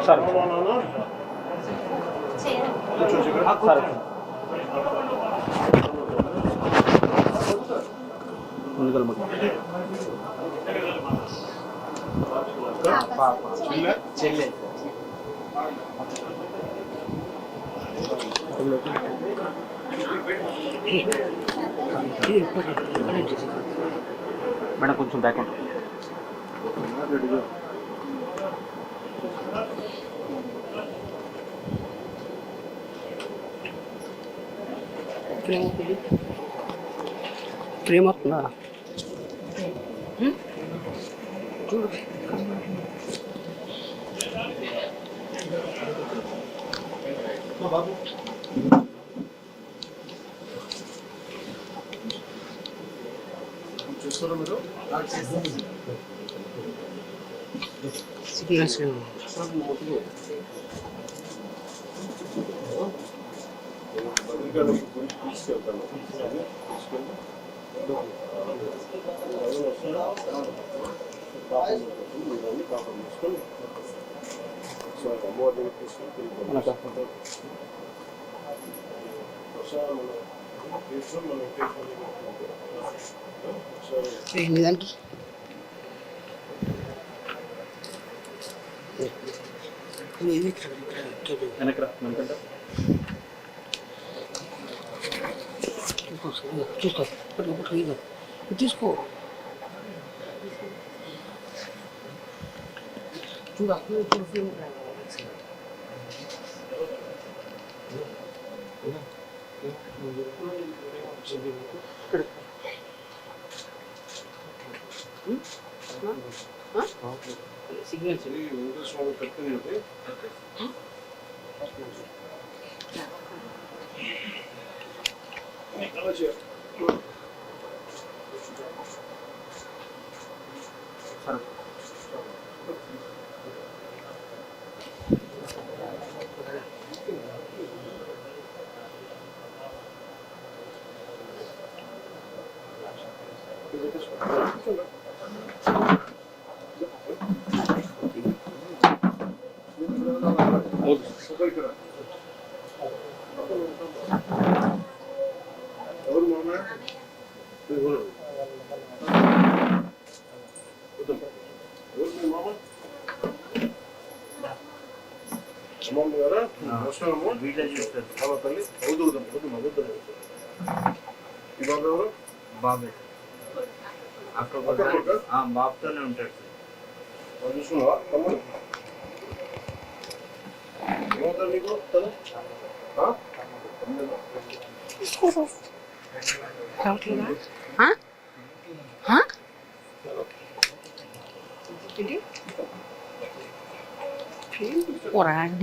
Sir sir ముందుగా చెల్లె madam కొంచెం బ్యాక్ ఉంటుంది. ప్రేమ వస్తుందా చూడు. సిగ్నల్స్ దానికి చూసుకో తీసుకో చూడు అక్కడ చూడు. సిగ్నల్స్ బాబే బాబుతోనే ఉంటాడు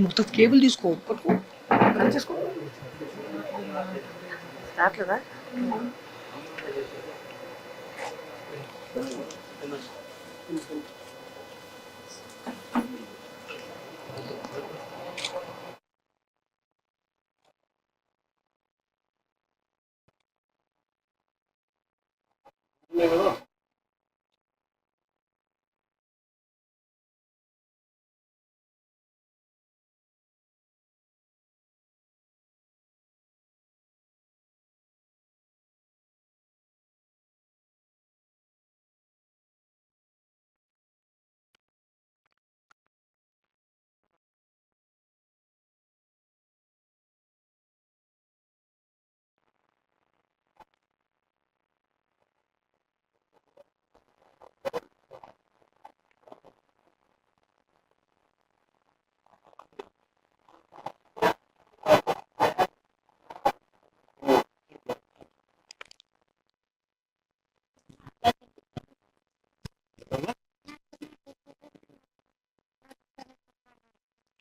మొత్తం కేబుల్ తీసుకో పట్టుకో చేసుకో రావట్లేదా.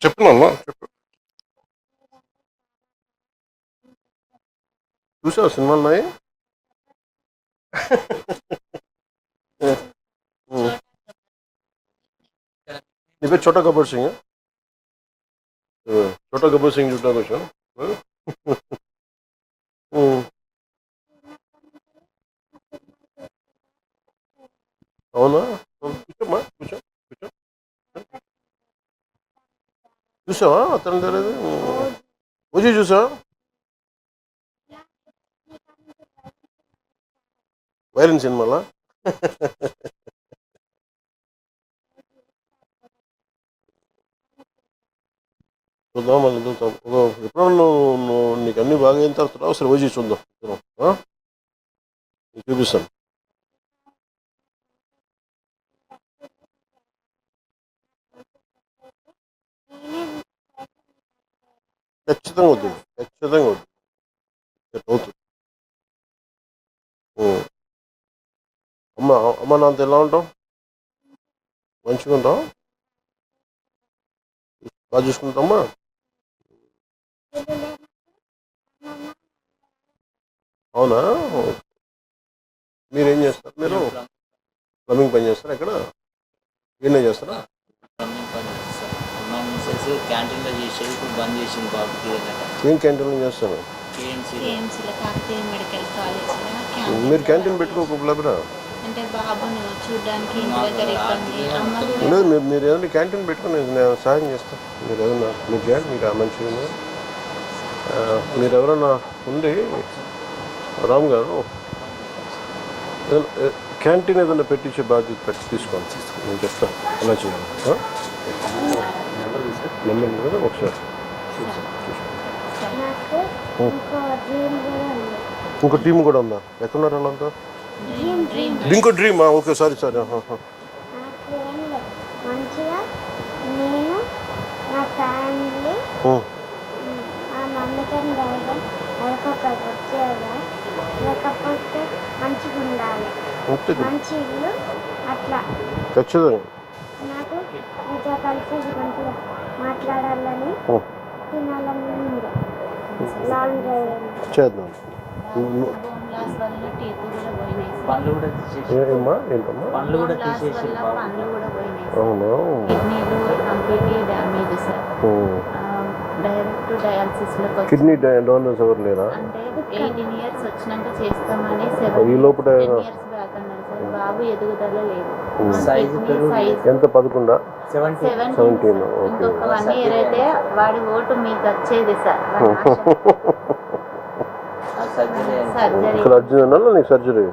చెప్తున్నా చెప్పు. చూసావు సినిమాలు ఉన్నాయి. నీ పేరు చోటా గబ్బర్ సింగ్. చోటా గబ్బర్ సింగ్ చూడడానికి వచ్చాను. అవునా? చూసావా అతను తెలియదు ఓజీ చూసావా వైరన్ సినిమాలా చూద్దాం మళ్ళీ చూద్దాం ఎప్పుడన్నా నువ్వు నీకు అన్ని బాగా అయిన తర్వాత ఒకసారి ఓజీ చూద్దాం నీకు చూపిస్తాను ఖచ్చితంగా అవుతుంది ఖచ్చితంగా అవుతుంది అవుతుంది అమ్మ అమ్మ నాంత ఎలా ఉంటావు మంచిగా ఉంటావు బాగా చూసుకుంటామా అవునా మీరేం చేస్తారు మీరు ప్లంబింగ్ పని చేస్తారా ఎక్కడ ఏం చేస్తారా క్యాంటీన్లో చేసేది ఇప్పుడు బంద్ చేసింది బాబుకి ఏం క్యాంటీన్లో చేస్తారు మీరు క్యాంటీన్ పెట్టుకోకపోలేరా అంటే బాబును చూడడానికి ఇంటి దగ్గర ఇబ్బంది అమ్మ లేదు మీరు ఏదైనా క్యాంటీన్ పెట్టుకుని నేను సహాయం చేస్తాను మీరు ఏదైనా మీరు చేయండి మీకు మంచిగా మీరు ఎవరైనా ఉండి రామ్ గారు క్యాంటీన్ ఏదైనా పెట్టించే బాధ్యత పెట్టి తీసుకోండి నేను చెప్తాను ఎలా చేయాలి నెంబర్ కదా ఒకసారి ఇంకో టీం కూడా ఉందా ఎక్కడున్నారు వాళ్ళంతా ఇంకో డ్రీమా ఓకే సారీ మంచిగా నేను నా ఫ్యామిలీ మా మమ్మీతో డాడీ ఒకరికి వచ్చేదా లేకపోతే మంచిగా ఉండాలి మంచి ఇల్లు అట్లా ఖచ్చితంగా నాకు మీతో కలిసి మంచిగా మాట్లాడాలని తినాలని ఉంది లాంగ్ డ్రైవ్ చేద్దాం బోన్ లాస్ వల్ల టీత్ కూడా పోయినాయి పనులు కూడా తీసేసి ఏమ్మా ఏంటమ్మా పనులు కూడా బోన్ లాస్ తీసేసి వల్ల పనులు కూడా పోయినాయి అవునా కిడ్నీలు కంప్లీట్లీ డ్యామేజ్ సార్ డైరెక్ట్ డయాలసిస్లోకి వచ్చి కిడ్నీ డోనర్స్ ఎవరు లేరా అంటే 18 years వచ్చినాక చేస్తామని ఈ లోపల 10 years బ్యాక్ అన్నారు సార్ బాబు ఎదుగుదల లేదు సైజు సైజ్ ఎంత 11 17 ఇంకొక 1 year అయితే వాడి ఓటు మీకు వచ్చేది సార్ సర్జరీ ఇక్కడ అర్జున్ నీకు సర్జరీ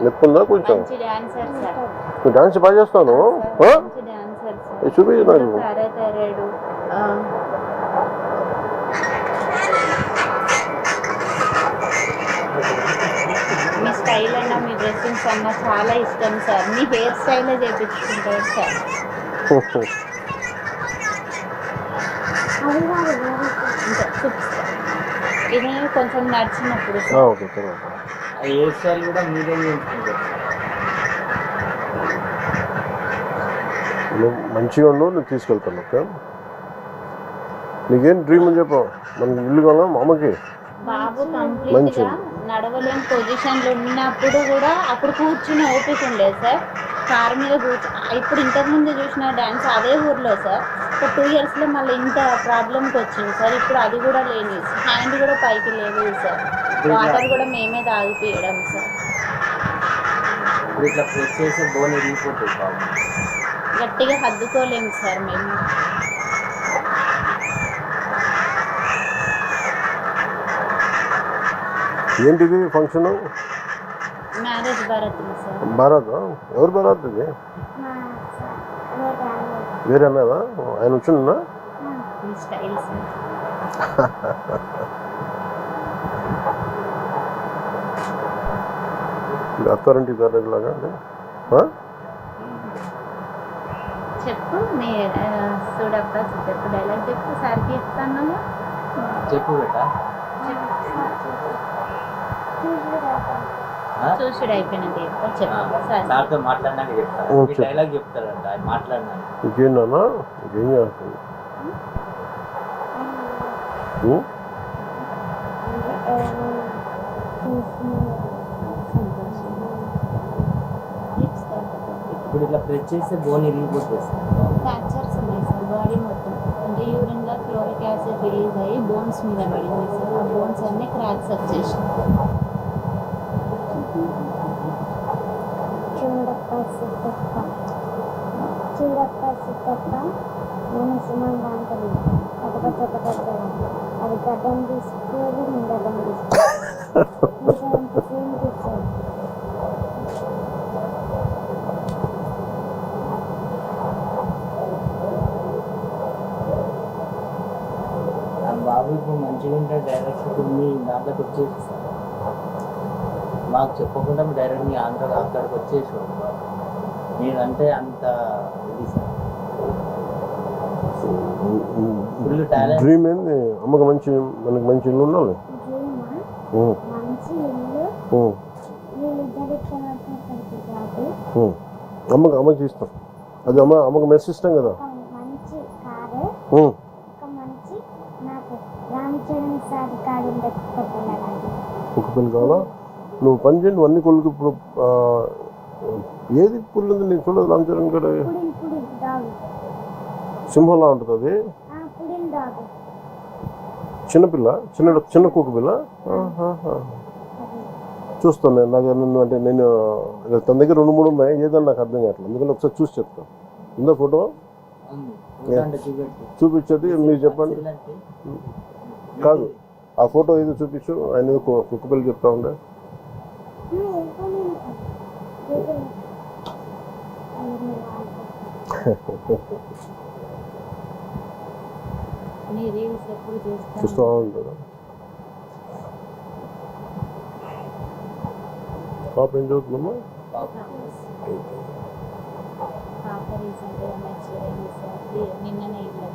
నొప్పి ఉందా కొంచెం మంచి డాన్సర్ సార్ నువ్వు డాన్స్ బాగా చేస్తాను మంచి డాన్సర్ సార్ చూపించు నాకు పారాథైరాయిడ్ మీ స్టైల్ అన్న మీ డ్రెస్సింగ్స్ అన్న చాలా ఇష్టం సార్ మీ హెయిర్ స్టైలే చేయించుకుంటారు సార్ ఇంకా చూపిస్తాను ఇది కొంచెం నడిచినప్పుడు సార్ ఓకే తర్వాత ఆ హెయిర్ స్టైల్ కూడా మీరే చేయించుకుంటారు నువ్వు మంచిగా ఉండు నేను తీసుకెళ్తాను ఓకే నీకేం డ్రీమ్ అని చెప్పు మనకి ఇల్లు కావాలా మా అమ్మకి బాబు కంప్లీట్ గా నడవలేని పొజిషన్లో ఉన్నప్పుడు కూడా అప్పుడు కూర్చుని ఓపిక ఉండేది సార్ కారు మీద ఇప్పుడు ఇంతకుముందు చూసిన డ్యాన్స్ అదే ఊర్లో సార్ ఒక 2 yearsలో మళ్ళీ ఇంత ప్రాబ్లంకి వచ్చింది సార్ ఇప్పుడు అది కూడా లేని హ్యాండ్ కూడా పైకి లేదు సార్ వాటర్ కూడా మేమే తాగిపోయడం సార్ ఇప్పుడు ఇట్లా ప్రెస్ చేసి బోన్ ఇరిగిపోతుంది బాబు గట్టిగా హద్దుకోలేము సార్ మేము ఏంటిది function marriage Bharat sir Bharat ఎవరు భారత్ ఇది వేరే అన్నదా ఆయన వచ్చిందా మీ స్టైల్ సార్ అత్తారింటి లాగా చెప్పు మీ చూడబ్బా చెప్పు డైలాగ్ చెప్పు సార్కి చెప్తాను చెప్పు బేటా చూసుడు అయిపోయినట్టు చెప్తా చెప్పు సార్ సార్తో మాట్లాడినాక చెప్తాను ఈ డైలాగ్ చెప్తారంట ఆయన మాట్లాడినాక ఇంకేంటన్నా ఇంకేం చేస్తుంది ఇప్పుడు ఇట్లా ప్రెస్ చేస్తే బోన్ ఇరిగిపోతుంది ఫ్రాక్చర్స్ ఉన్నాయి సార్ బాడీ మొత్తం అంటే యూరిన్లో క్లోరిక్ యాసిడ్ రిలీజ్ అయ్యి బోన్స్ మీద పడింది సార్ ఆ బోన్స్ అన్నీ క్రాక్స్ వచ్చేసినాయి చూడప్ప సిద్ధప్ప నేను సుమంగా అంటాను కాకపోతే ఒక దగ్గర అది గడ్డం తీసుకోవాలి నేను గడ్డం తీసుకోవాలి సేమ్ తీసుకోవాలి. ఆ బాబు ఇప్పుడు మంచిగా ఉంటే డైరెక్ట్ ఇప్పుడు మీ దాంట్లోకి వచ్చేసి సార్ మాకు చెప్పకుండా డైరెక్ట్ మీ అక్కడికి వచ్చేసాడు. మీరంటే అంత ఇది సార్ ఫుల్ టాలెంట్. డ్రీమ్ ఏంది? అమ్మకి మనకి మంచి ఇల్లు ఉండాలి. డ్రీమా? మంచి ఇల్లు వీళ్ళిద్దరు కాదు అమ్మకి ఇస్తాం. అది అమ్మకి మెస్ ఇస్తాం కదా. ఒక మంచి కారు ఒక మంచి నాకు రామ్ చరణ్ సార్ కారు ఉండకపోతున్నాడు. ఒక పిల్ల కావాలా? నువ్వు పని చేయండి. నువ్వు అన్ని కొడుకు ఇప్పుడు ఏది పుల్లు ఉంది నేను చూడదు. రామ్ చరణ్ కూడా పుడిన్ డాగ్ సింహంలా ఉంటుంది అది. పుడిన్ డాగ్ చిన్నపిల్ల చిన్న కుక్క పిల్ల. చూస్తాను నేను. నాకు నన్ను అంటే నేను తన దగ్గర 2-3 ఉన్నాయి. ఏదన్నా నాకు అర్థం కావట్లేదు. అందుకని ఒకసారి చూసి చెప్తాను. ఉందా ఫోటో? చూపించేది మీరు చెప్పండి. కాదు ఆ ఫోటో ఏదో చూపించు. ఆయన ఏదో కుక్క పిల్ల చెప్తా ఉండే. నీ రీల్స్ ఎప్పుడు చూస్తూ ఉంటాడు. పాప ఏం చదువుతుందమ్మా? పాప రీసెంట్గా మెచ్యూర్ అయింది సార్. నిన్ననే ఇంట్లో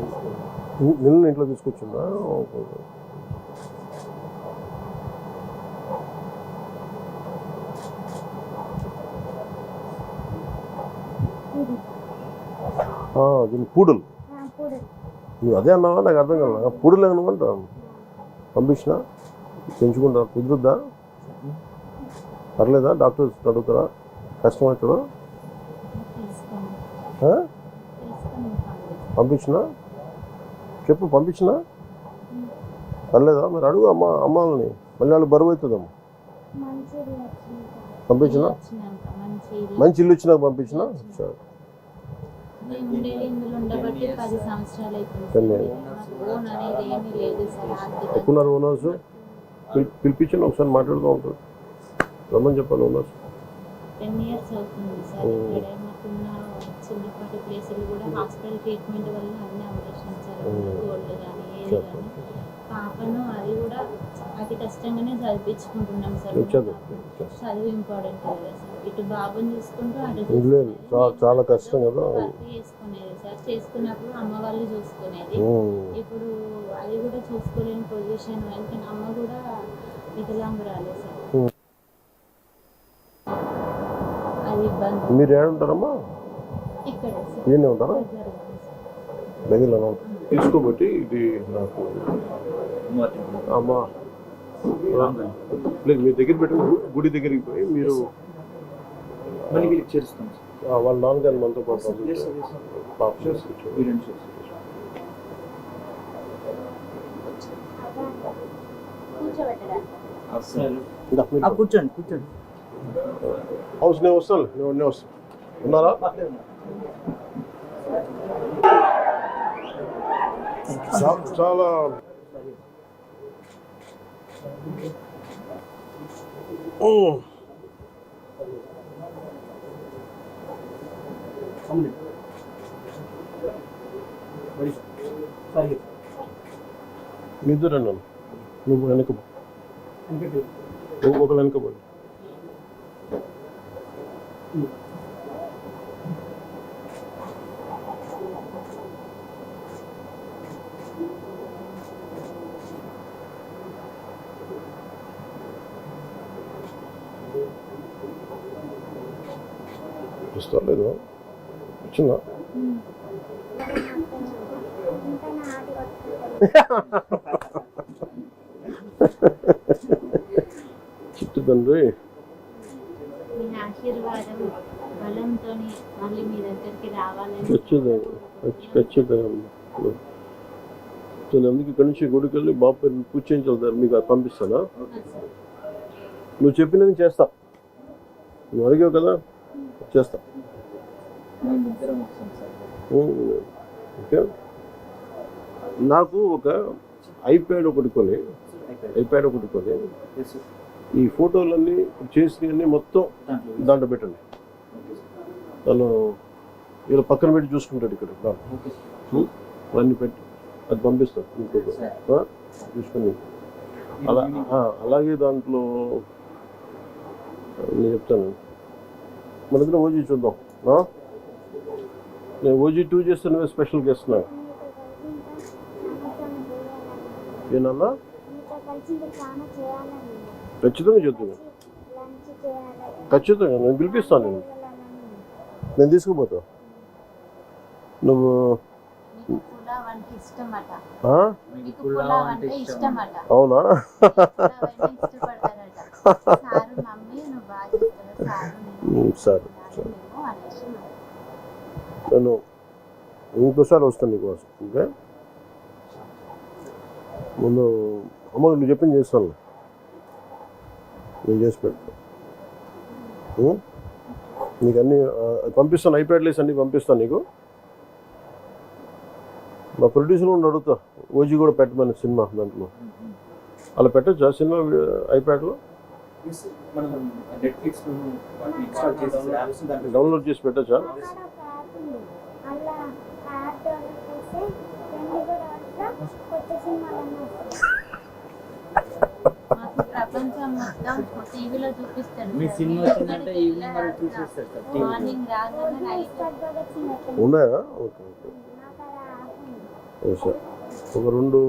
తీసుకున్నాను. నిన్న ఇంట్లో తీసుకొచ్చిందా? దీన్ని పూడలు. నువ్వు అదే అన్నావా? నాకు అర్థం కాదు. పూడలు ఏమనుకుంటా పంపించిన పెంచుకుంటా. కుదురుద్దా? పర్లేదా? డాక్టర్స్ అడుగుతారా? కష్టమవుతుందా? పంపించినా చెప్పు. పంపించినా పర్లేదా? మరి అడుగు అమ్మాలని. మళ్ళీ వాళ్ళు బరువు అవుతుందమ్మా. పంపించినా మంచి ఇల్లు ఇచ్చినాక పంపించినా. సరే ఎక్కున్నారు ఓనర్స్. పిలిపించండి ఒకసారి మాట్లాడుతూ ఉంటారు. రమ్మని చెప్పాలి ఓనర్స్. 10 years అవుతుంది సార్. ఇక్కడే మాకున్న చిన్నపాటి ప్లేసులు కూడా హాస్పిటల్ ట్రీట్మెంట్ వల్ల అన్ని ఆపరేషన్ సార్. గోల్డ్ కానీ ఏది కానీ పాపను అది కూడా అతి కష్టంగానే చదివించుకుంటున్నాం సార్. చదువు ఇంపార్టెంట్ కదా సార్. ఇటు బాబుని చూసుకుంటూ అటు చాలా కష్టం కదా. చేసుకునేది సార్. చేసుకున్నప్పుడు అమ్మ వాళ్ళు చూసుకునేది. ఇప్పుడు అది కూడా చూసుకోలేని పొజిషన్. ఎందుకంటే అమ్మ కూడా వికలాంగురాలే సార్. అది ఇబ్బంది. మీరు ఏడుంటారమ్మా? ఇక్కడే సార్. ఈయనే ఉంటారా? దగ్గరలో తీసుకోబట్టి ఇది నాకు అమ్మా లేదు. మీ దగ్గర పెట్టి గుడి దగ్గరికి పోయి మీరు మళ్ళీ వీళ్ళకి చేరుస్తాం. వాళ్ళ నాన్నగారిని మనతో పాటు కూర్చోండి కూర్చోండి. హౌస్ నేను వస్తాను. నేను వస్తాను. ఉన్నారా? చాలా నిద్ర అన్నాను. నువ్వు వెనక ఒకరు వెనకపోయి వస్తా లేదు. వచ్చిందా? చిట్టు తండ్రి మీ ఆశీర్వాదం బలంతో మళ్ళీ మీ దగ్గరికి రావాలని ఖచ్చితంగా. అందుకే ఇక్కడి నుంచి గుడికి వెళ్ళి బాబు పూజ చేయించాలి. మీకు పంపిస్తానా? నువ్వు చెప్పినది చేస్తా. నువ్వు అడిగావు కదా, చేస్తా. ఓకే. నాకు ఒక ఐప్యాడ్ ఒకటి కొని ఈ ఫోటోలన్నీ చేసినవన్నీ మొత్తం దాంట్లో పెట్టండి. తను ఇలా పక్కన పెట్టి చూసుకుంటాడు ఇక్కడ అన్నీ పెట్టి అది పంపిస్తాను ఇంకొక చూసుకొని. అలాగే దాంట్లో నేను చెప్తాను, మన దగ్గర ఓజీ చూద్దాం. నేను ఓజీ 2 చేస్తే నువ్వే స్పెషల్ గెస్ట్ నా ఏనన్నా ఖచ్చితంగా చెప్తాను. ఖచ్చితంగా నేను పిలిపిస్తాను. నేను తీసుకుపోతా. నువ్వు అవునా? సరే సరే, నేను ఇంకోసారి వస్తాను నీకోసం. ఓకే, ముందు అమ్మ నువ్వు చెప్పింది చేస్తాను, నేను చేసి పెడతాను. నీకు అన్నీ పంపిస్తాను, ఐప్యాడ్లేసి అన్నీ పంపిస్తాను నీకు. మా ప్రొడ్యూసర్ కూడా అడుగుతా ఓజీ కూడా పెట్టమని సినిమా దాంట్లో. అలా పెట్టచ్చా సినిమా ఐప్యాడ్లో? డౌన్లోడ్ చేసి పెట్టచ్చా? ప్రపంచం మొత్తం టీవీలో చూపిస్తాడు. మీ సినిమా వచ్చిందంటే ఈవినింగ్ వరకు చూసేస్తారు సార్. మార్నింగ్ రాగానే నైట్ ఉన్నాయా? Okay okay sir. ఒక 2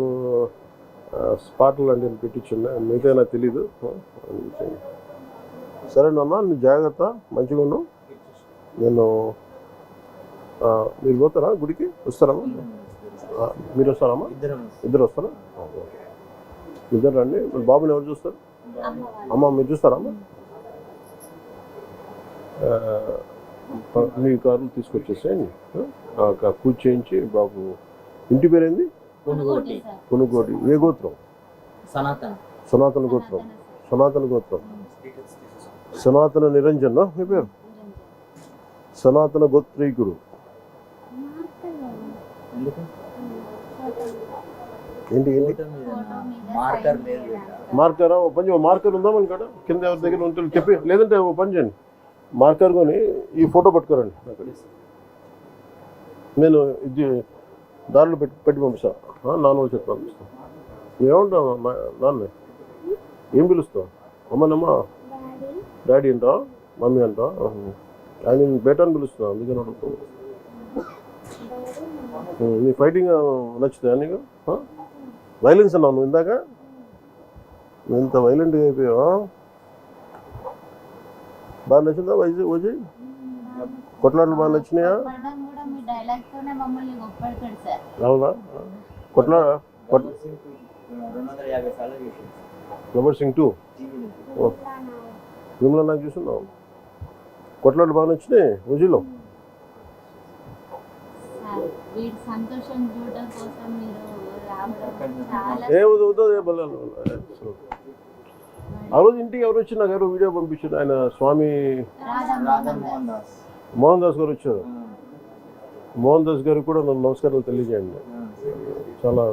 స్పాట్లు అంటే పెట్టించున్నా, మిగతా నాకు తెలీదు. సరేనమ్మా, నువ్వు జాగ్రత్త, మంచిగా ఉన్నావు. నేను మీరు పోతారా గుడికి? వస్తారమ్మా? మీరు వస్తారమ్మా? ఇద్దరు వస్తారా? ఇద్దరు రండి. బాబుని ఎవరు చూస్తారు? అమ్మ మీరు చూస్తారమ్మా? మీ కార్లు తీసుకొచ్చేసేయండి. పూజ చేయించి బాబు. ఇంటి పేరేంది? కొనుగోటి. ఏ గోత్రం? సనాతన గోత్రం. సనాతన నిరంజన్ మీ పేరు? సనాతన గోత్రీకుడు. ఏంటి మార్కరా? ఓ పని, మార్కర్ ఉందా మన కాడ? కింద ఎవరి దగ్గర ఉంటుంది చెప్పి, లేదంటే ఓ పని చేయండి, మార్కర్ కొని ఈ ఫోటో పట్టుకోరండి. నేను ఇది దారిలో పెట్టి పంపిస్తాను. నాన్న చెప్పి పంపిస్తాను. ఏమంటావు నాన్న? ఏం పిలుస్తావు? అమ్మనమ్మా, డాడీ అంటా, మమ్మీ అంటా? ఆయన బేటాన్ని పిలుస్తున్నా, అందుకని అడుగుతావు. నీ ఫైటింగ్ నచ్చుతాయా నీకు? వైలెన్స్ అన్నావు నువ్వు ఇందాక, నువ్వు ఇంత వైలెంట్గా అయిపోయావా? బాగా నచ్చిందా ఓజీ? కొట్లాటలు బాగా నచ్చినాయా? అవునా? గబ్బర్ సింగ్ 2 విమలా నాకు చూస్తున్నావు. కొట్లాటలు బాగా నచ్చినాయి ఓజీలో. ఆ రోజు ఇంటికి ఎవరు వచ్చి నాకు ఎవరో వీడియో పంపించారు. ఆయన స్వామి మోహన్ దాస్ గారు వచ్చారు. మోహన్ దాస్ గారికి కూడా నన్ను నమస్కారాలు తెలియజేయండి. చాలా